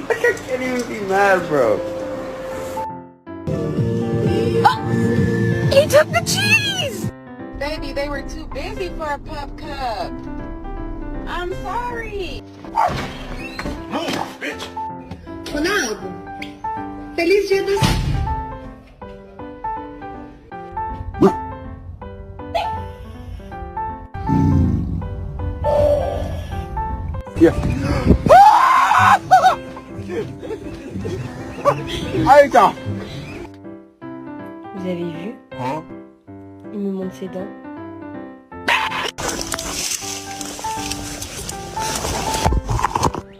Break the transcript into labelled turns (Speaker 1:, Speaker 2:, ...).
Speaker 1: Like, I can't even be mad, bro.
Speaker 2: He took the cheese!
Speaker 3: Baby, they were too busy for a pup cup. I'm sorry.
Speaker 1: Move, bitch.
Speaker 4: Ronaldo, feliz dia dos...
Speaker 1: Yeah. Allez,
Speaker 2: Vous avez vu?
Speaker 1: hein?
Speaker 2: Il me montre ses dents.